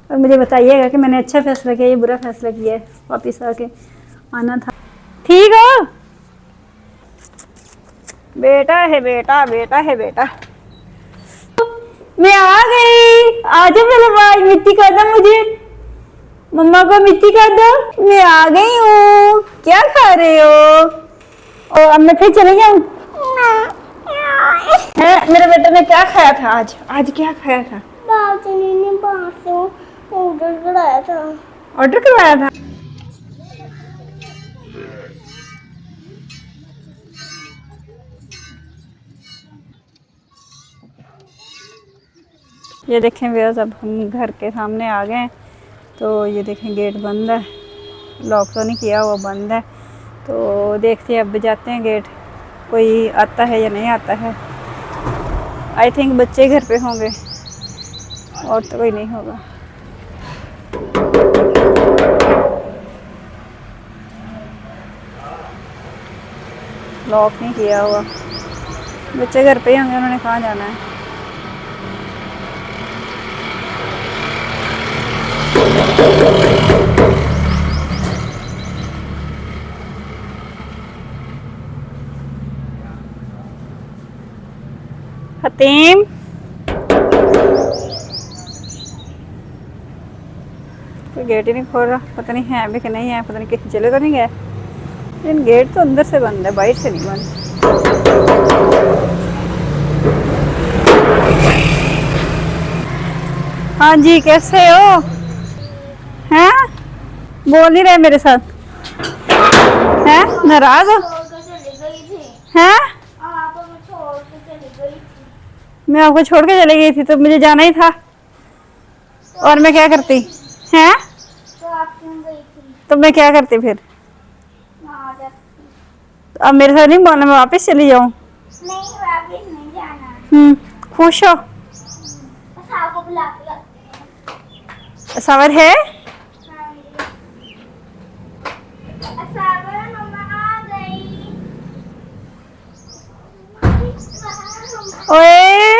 और मुझे बताइएगा कि मैंने अच्छा फैसला किया या बुरा फैसला किया है। वापस आके आना था। ठीक हो? बेटा है बेटा, बेटा है बेटा। मैं आ गई। आजा मेरे भाई, मिट्टी कर दो मुझे। मम्मा को मिट्टी कर दो। मैं आ गई हूँ। क्या खा रहे हो? और अब मैं फिर चले जाऊँ? मेरे बेटे ने क्या खाया था आज? आज क्या खाया था? दादी ने बाहर से ऑर्डर कराया था। ऑर्डर करवाया था? ये देखें व्यूअर्स, अब हम घर के सामने आ गए हैं। तो ये देखें गेट बंद है, लॉक तो नहीं किया हुआ, बंद है। तो देखते हैं, अब जाते हैं गेट, कोई आता है या नहीं आता है। आई थिंक बच्चे घर पे होंगे और तो कोई नहीं होगा। लॉक नहीं किया हुआ, बच्चे घर पे ही होंगे, उन्होंने कहाँ जाना है। हतीम, कोई गेट ही नहीं खोल रहा। पता नहीं है भी कि नहीं है, पता नहीं कहीं चले तो नहीं गए। लेकिन गेट तो अंदर से बंद है, बाहर से नहीं बंद। हाँ जी, कैसे हो? हैं? बोल नहीं रहे मेरे साथ? हैं? नाराज हो? हैं? मैं आपको छोड़ के चली गई थी, तो मुझे जाना ही था। और मैं क्या करती? हैं? तो मैं क्या करती फिर? अब मेरे साथ नहीं बोलना, मैं वापस चली जाऊं? नहीं, वापस नहीं जाना। खुश हो? को बुला के सवर है? मम्मा आ गई। ओए,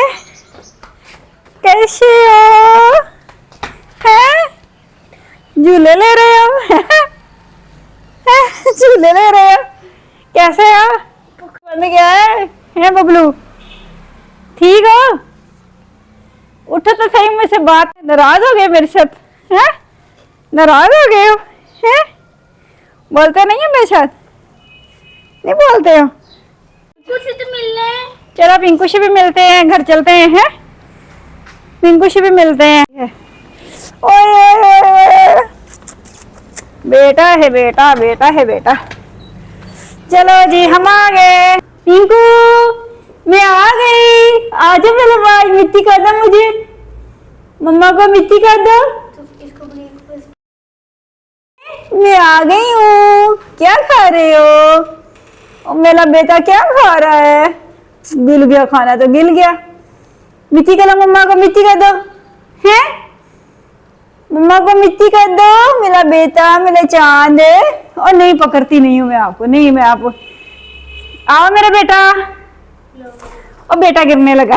कैसे हो? हैं? झूले ले रहे हो? झूले ले रहे हो? कैसे हो? बंद क्या है बबलू? ठीक हो? उठो तो सही मुझसे बात। नाराज हो गए मेरे साथ? हैं? नाराज हो गए हो? हैं? बोलते नहीं है मेरे साथ? नहीं बोलते हो? कुछ तो मिलने। चलो पिंकू से भी मिलते हैं, घर चलते हैं। पिंकू से भी मिलते हैं। ओए, बेटा है बेटा, बेटा है बेटा। चलो जी, हम आ गए। पिंकू, मैं आ गई। आजा मेरे भाई, मिट्टी कर दो मुझे। मम्मा को मिट्टी कर दो। मैं आ गई हूँ। क्या खा रहे हो? और मेरा बेटा क्या खा रहा है? गिल गया खाना, तो गिल गया। मिट्टी कर दो, मम्मा को मिट्टी कर दो। हैं? मम्मा को मिट्टी कर दो। मेरा बेटा, मेरा चांद। और नहीं, पकड़ती नहीं हूँ मैं आपको, नहीं मैं आपको। आओ मेरा बेटा। और बेटा गिरने लगा।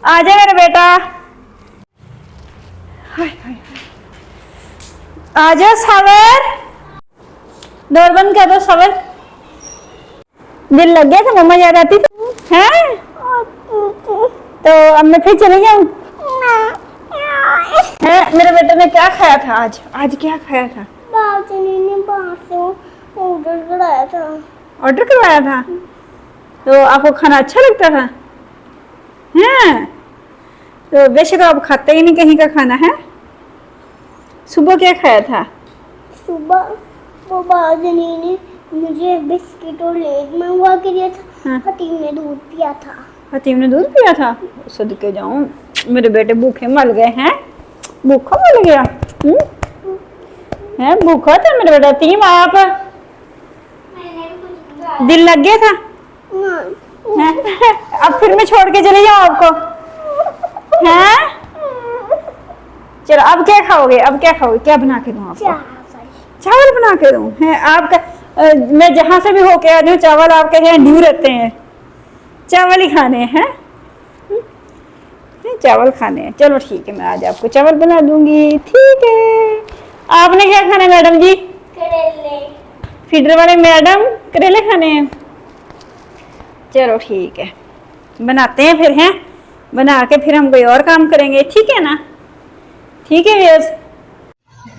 आजा मेरा बेटा। आजा सवर। डोर बंद कर दो सवर। दिल लग गया था? मम्मा याद आती थी? हैं? तो अब मैं फिर चली जाऊं? मेरे बेटे ने क्या खाया था आज? आज क्या खाया था? दादी ने बाहर से ऑर्डर कराया था। ऑर्डर करवाया था? तो आपको खाना अच्छा लगता था? हैं? तो वैसे तो आप खाते ही नहीं कहीं का खाना है। सुबह क्या खाया था? सुबह वो दादी ने मुझे बिस्किट और लेज मंगवा के दिया था। हाँ। हतीम ने दूध पिया था। हतीम ने दूध पिया था? सदके जाऊं, मेरे बेटे भूखे मर गए हैं। भूखा मर गया? है भूखा था मेरा बेटा? तीन आप दिल लग गया था? अब फिर मैं छोड़ के चली जाऊं आपको? हैं? चलो, अब क्या खाओगे? अब क्या खाओगे? क्या बना के दूं आपको? चावल बना के दूं? है आपका? मैं जहां से भी होके आ जाऊं, चावल आपके यहाँ ड्यू रहते हैं। चावल ही खाने हैं? चावल खाने हैं। चलो ठीक है, मैं आज आपको चावल बना दूंगी। ठीक है, आपने क्या खाना है मैडम जी? करेले। फीडर वाले मैडम करेले खाने हैं। चलो ठीक है, बनाते हैं फिर, हैं बना के फिर हम कोई और काम करेंगे, ठीक है ना? ठीक है व्यूअर्स।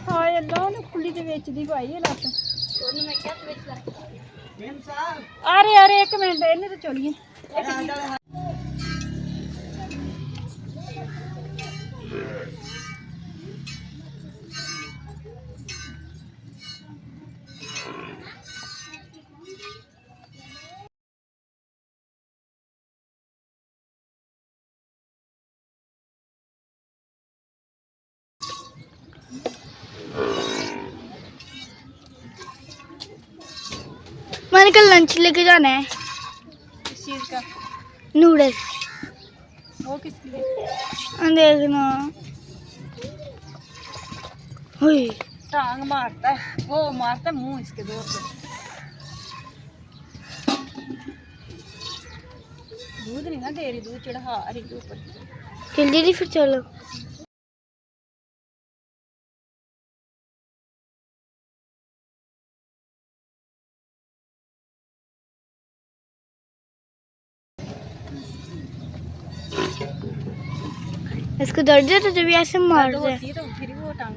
हाँ अल्लाह ने खुली तो बेच दी भाई ये लत। अरे अरे एक मिनट इन्हें तो चलिए। मैंने कल लंच लेके जाना है। किस चीज का? नूडल्स। वो किसके लिए? देखना। हुई। टांग मारता है वो, मारता है मुंह इसके जोर से। दूध नहीं ना दे रही, दूध चढ़ा रही ऊपर। जल्दी फिर चलो। इसको दर्द है तो जब ऐसे मार दे। तो फिर वो टांग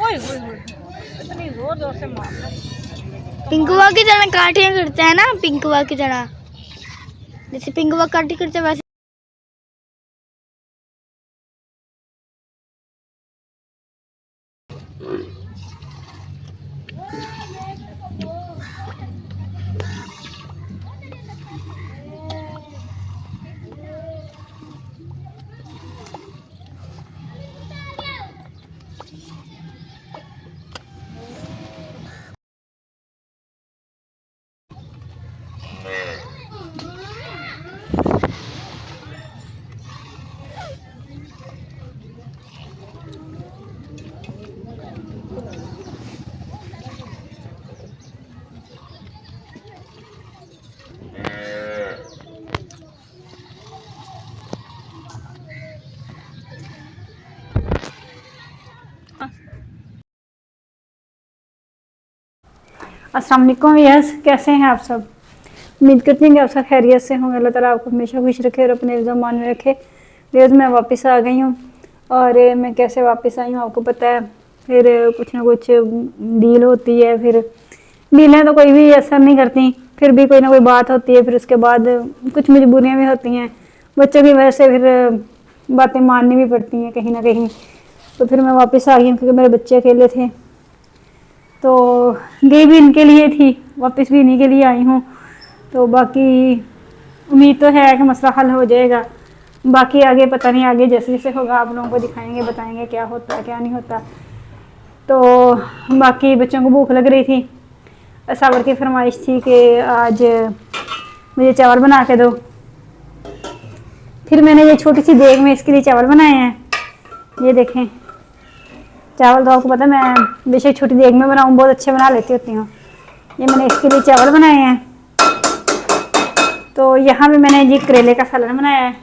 ओए ओए ओए इतनी जोर जोर से मार रहा है। पिंकुआ की तरह काटियां करता है ना, पिंकुआ की तरह, जैसे पिंकुआ काटी करते हैं वैसे। अस्सलाम वालेकुम व्यूअर्स, कैसे हैं आप सब? उम्मीद करती हूँ कि आप सब खैरियत से होंगे। अल्लाह ताला आपको हमेशा खुश रखे और अपने ज़मान में रखे। व्यूअर्स मैं वापस आ गई हूँ और मैं कैसे वापस आई हूँ आपको पता है। फिर कुछ ना कुछ डील होती है, फिर डीलें तो कोई भी असर नहीं करती, फिर भी कोई ना कोई बात होती है। फिर उसके बाद कुछ मजबूरियाँ भी होती हैं, बच्चों की वजह से फिर बातें माननी भी पड़ती हैं कहीं ना कहीं। तो फिर मैं वापस आ गई हूँ क्योंकि मेरे बच्चे अकेले थे, तो गई भी इनके लिए थी, वापस भी इन्हीं के लिए आई हूँ। तो बाकी उम्मीद तो है कि मसला हल हो जाएगा। बाकी आगे पता नहीं, आगे जैसे जैसे होगा आप लोगों को दिखाएंगे, बताएंगे क्या होता है क्या नहीं होता। तो बाकी बच्चों को भूख लग रही थी, सावर की फरमाइश थी कि आज मुझे चावल बना के दो। फिर मैंने ये छोटी सी देग में इसके लिए चावल बनाए हैं। ये देखें, चावल तो आपको पता है मैं बेशक छोटी देग में बनाऊँ बहुत अच्छे बना लेती होती हूँ। ये मैंने इसके लिए चावल बनाए हैं। तो यहाँ पे मैंने ये करेले का सालन बनाया है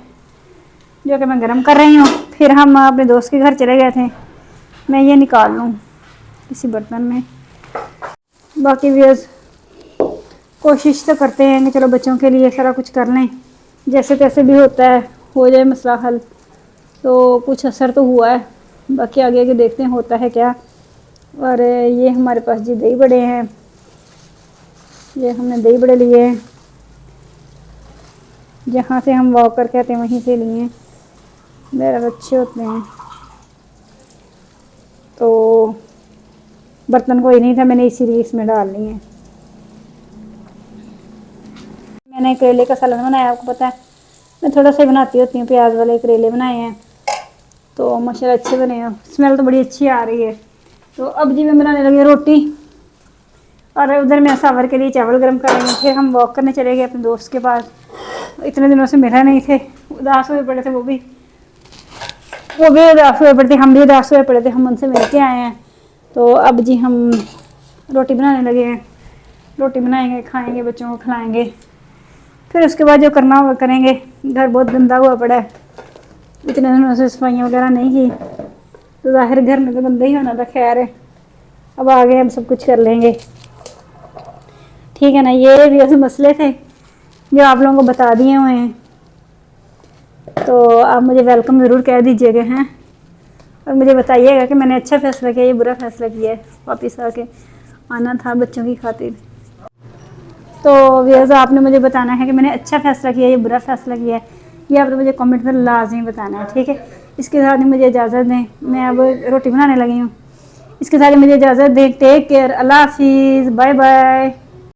जो कि मैं गरम कर रही हूँ। फिर हम अपने दोस्त के घर चले गए थे, मैं ये निकाल लूँ किसी बर्तन में। बाकी व्यूअर्स कोशिश तो करते हैं कि चलो बच्चों के लिए सारा कुछ कर लें, जैसे तैसे भी होता है हो जाए मसला हल। तो कुछ असर तो हुआ है, बाकी आगे आगे देखते हैं होता है क्या। और ये हमारे पास जी दही बड़े हैं, ये हमने दही बड़े लिए हैं, जहाँ से हम वॉक करके आते हैं वहीं से लिए हैं, मेरा अच्छे होते हैं। तो बर्तन कोई नहीं था, मैंने इसीलिए इसमें डाल लिए हैं। मैंने करेले का सालन बनाया, आपको पता है मैं थोड़ा सा बनाती होती हूँ। प्याज वाले करेले बनाए हैं तो माशाल्लाह अच्छे बने हैं, स्मेल तो बड़ी अच्छी आ रही है। तो अब जी मैं बनाने लगी रोटी और उधर मैं सावर के लिए चावल गर्म कर रही हूँ। फिर हम वॉक करने चले गए अपने दोस्त के पास, इतने दिनों से मिला नहीं थे, उदास हुए पड़े थे, वो भी उदास हुए पड़े थे, हम भी उदास हुए पड़े थे, हम उनसे मिल के आए हैं। तो अब जी हम रोटी बनाने लगे हैं, रोटी बनाएंगे, खाएंगे, बच्चों को खिलाएंगे। फिर उसके बाद जो करना होगा करेंगे। घर बहुत गंदा हुआ पड़ा है, इतने दिनों से सफाइयाँ वगैरह नहीं की, तो जाहिर घर में तो गंदा ही होना था। खैर है, अब आगे हम सब कुछ कर लेंगे, ठीक है ना। ये भी ऐसे मसले थे जो आप लोगों को बता दिए हुए हैं, तो आप मुझे वेलकम ज़रूर कह दीजिएगा हैं, और मुझे बताइएगा कि मैंने अच्छा फ़ैसला किया, ये बुरा फ़ैसला किया है। वापस आके आना था बच्चों की खातिर। तो व्यूअर्स, आपने मुझे बताना है कि मैंने अच्छा फ़ैसला किया, ये बुरा फ़ैसला किया है, ये आपने मुझे कमेंट में लाजमी बताना है, ठीक है। इसके साथ ही मुझे इजाज़त दें, मैं अब रोटी बनाने लगी हूँ। इसके साथ ही मुझे इजाज़त दें। टेक केयर, अल्लाह हाफिज़, बाय बाय।